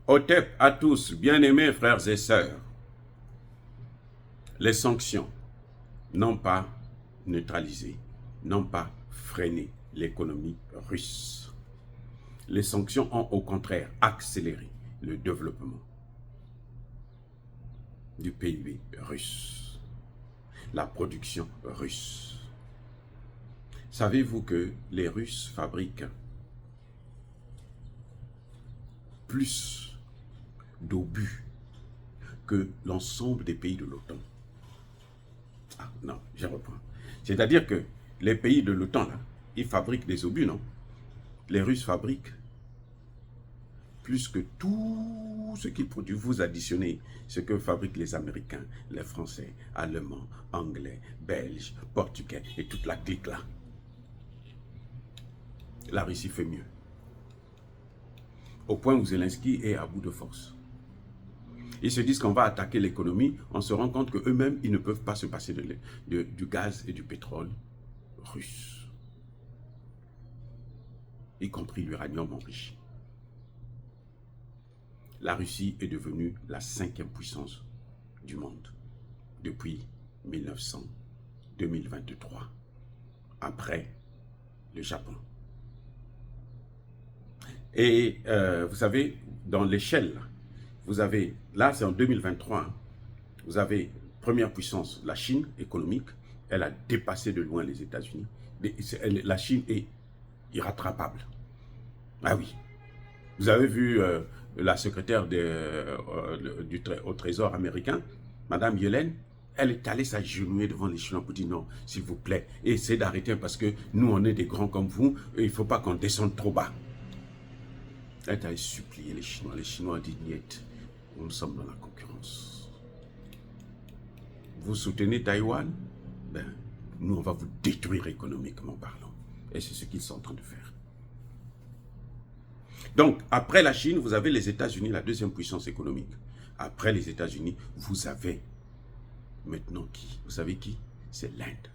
Otep à tous, bien-aimés frères et sœurs, les sanctions n'ont pas neutralisé, n'ont pas freiné l'économie russe. Les sanctions ont au contraire accéléré le développement du PIB russe, la production russe. Savez-vous que les Russes fabriquent plus d'obus que l'ensemble des pays de l'OTAN? Ah non, je reprends. C'est-à-dire que les pays de l'OTAN, là, ils fabriquent des obus, non? Les Russes fabriquent plus que tout ce qu'ils produisent. Vous additionnez ce que fabriquent les Américains, les Français, Allemands, Anglais, Belges, Portugais et toute la clique là. La Russie fait mieux. Au point où Zelensky est à bout de force. Ils se disent qu'on va attaquer l'économie, on se rend compte qu'eux-mêmes, ils ne peuvent pas se passer du gaz et du pétrole russe. Y compris l'uranium enrichi. La Russie est devenue la 5e puissance du monde depuis 2023, après le Japon. Et vous savez, dans l'échelle, vous avez, là c'est en 2023, hein, vous avez première puissance, la Chine économique, elle a dépassé de loin les États-Unis. La Chine est irrattrapable. Ah oui. Vous avez vu la secrétaire au Trésor américain, Madame Yellen, elle est allée s'agenouiller devant les Chinois pour dire non, s'il vous plaît, essayez d'arrêter parce que nous on est des grands comme vous et il ne faut pas qu'on descende trop bas. Elle est allée supplier les Chinois ont dit niet, nous sommes dans la concurrence. Vous soutenez Taïwan, ben, nous on va vous détruire économiquement parlant. Et c'est ce qu'ils sont en train de faire. Donc, après la Chine, vous avez les États-Unis, la deuxième puissance économique. Après les États-Unis, vous avez maintenant qui? Vous savez qui? C'est l'Inde,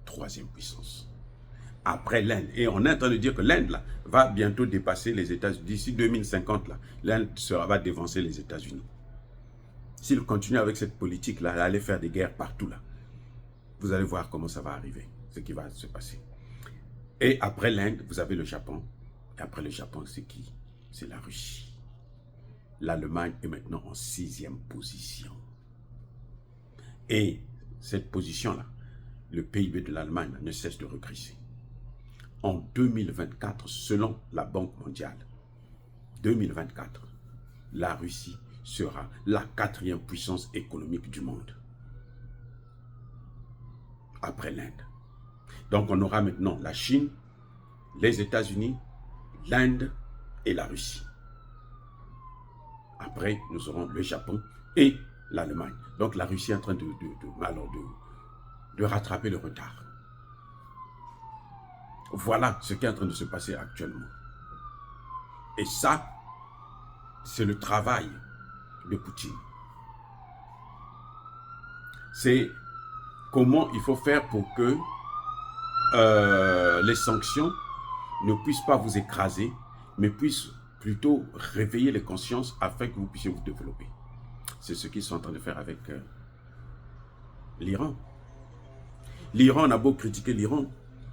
troisième puissance. Après l'Inde, et on est en train de dire que l'Inde là va bientôt dépasser les États-Unis. D'ici 2050, l'Inde va dévancer les États-Unis. S'il continue avec cette politique-là, aller faire des guerres partout là, vous allez voir comment ça va arriver, ce qui va se passer. Et après l'Inde, vous avez le Japon. Et après le Japon, c'est qui? C'est la Russie. L'Allemagne est maintenant en 6e position. Et cette position-là, le PIB de l'Allemagne ne cesse de regresser. En 2024, selon la Banque mondiale, 2024, la Russie sera la 4e puissance économique du monde. Après l'Inde. Donc on aura maintenant la Chine, les États-Unis, l'Inde et la Russie. Après, nous aurons le Japon et l'Allemagne. Donc la Russie est en train de rattraper le retard. Voilà ce qui est en train de se passer actuellement. Et ça, c'est le travail de Poutine. C'est comment il faut faire pour que les sanctions ne puissent pas vous écraser, mais puissent plutôt réveiller les consciences afin que vous puissiez vous développer. C'est ce qu'ils sont en train de faire avec l'Iran. L'Iran, on a beau critiquer l'Iran,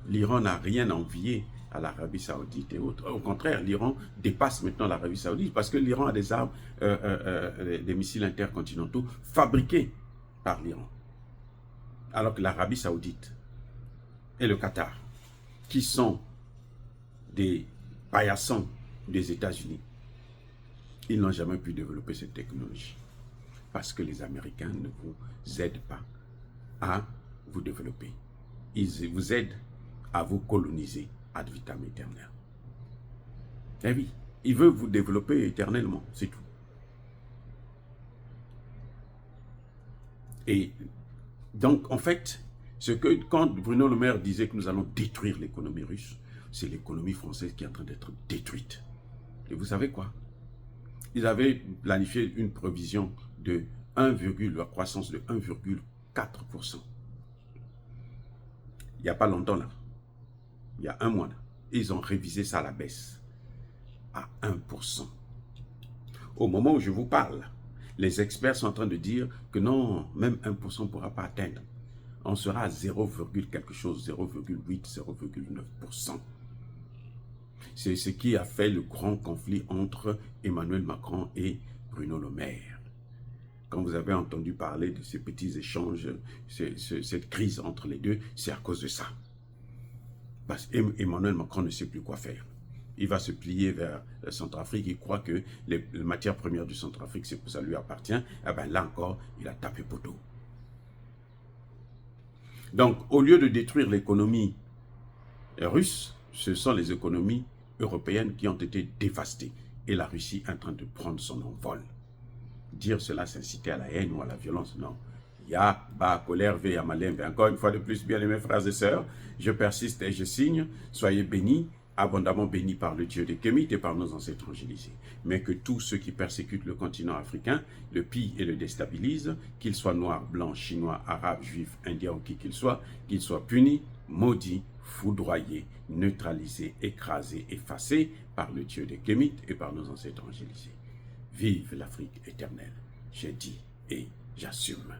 l'Iran n'a rien à envier à l'Arabie Saoudite et autres. Au contraire, l'Iran dépasse maintenant l'Arabie Saoudite parce que l'Iran a des armes, des missiles intercontinentaux fabriqués par l'Iran. Alors que l'Arabie Saoudite et le Qatar, qui sont des paillassons des États-Unis, ils n'ont jamais pu développer cette technologie parce que les Américains ne vous aident pas à vous développer. Ils vous aident à vous coloniser ad vitam aeternam. Eh oui, ils veulent vous développer éternellement, c'est tout. Et donc, en fait, quand Bruno Le Maire disait que nous allons détruire l'économie russe, c'est l'économie française qui est en train d'être détruite. Et vous savez quoi? Ils avaient planifié une prévision de la croissance de 1,4%. Il n'y a pas longtemps là, il y a un mois là, ils ont révisé ça à la baisse, à 1%. Au moment où je vous parle, les experts sont en train de dire que non, même 1% ne pourra pas atteindre. On sera à 0, quelque chose, 0,8, 0,9%. C'est ce qui a fait le grand conflit entre Emmanuel Macron et Bruno Le Maire. Quand vous avez entendu parler de ces petits échanges, cette crise entre les deux, c'est à cause de ça. Parce qu'Emmanuel Macron ne sait plus quoi faire. Il va se plier vers la Centrafrique, il croit que les matières premières du Centrafrique, ça lui appartient. Eh bien là encore, il a tapé poteau. Donc, au lieu de détruire l'économie russe, ce sont les économies européennes qui ont été dévastées. Et la Russie est en train de prendre son envol. Dire cela, c'est inciter à la haine ou à la violence, non. Ya, ba, colère, ve, amalem. Encore une fois de plus, bien aimés frères et sœurs, je persiste et je signe. Soyez bénis, abondamment bénis par le Dieu des Kémites et par nos ancêtres angélisés. Mais que tous ceux qui persécutent le continent africain, le pillent et le déstabilisent, qu'ils soient noirs, blancs, chinois, arabes, juifs, indiens ou qui qu'ils soient punis, maudits, foudroyés, neutralisés, écrasés, effacés par le Dieu des Kémites et par nos ancêtres angélisés. Vive l'Afrique éternelle, j'ai dit et j'assume.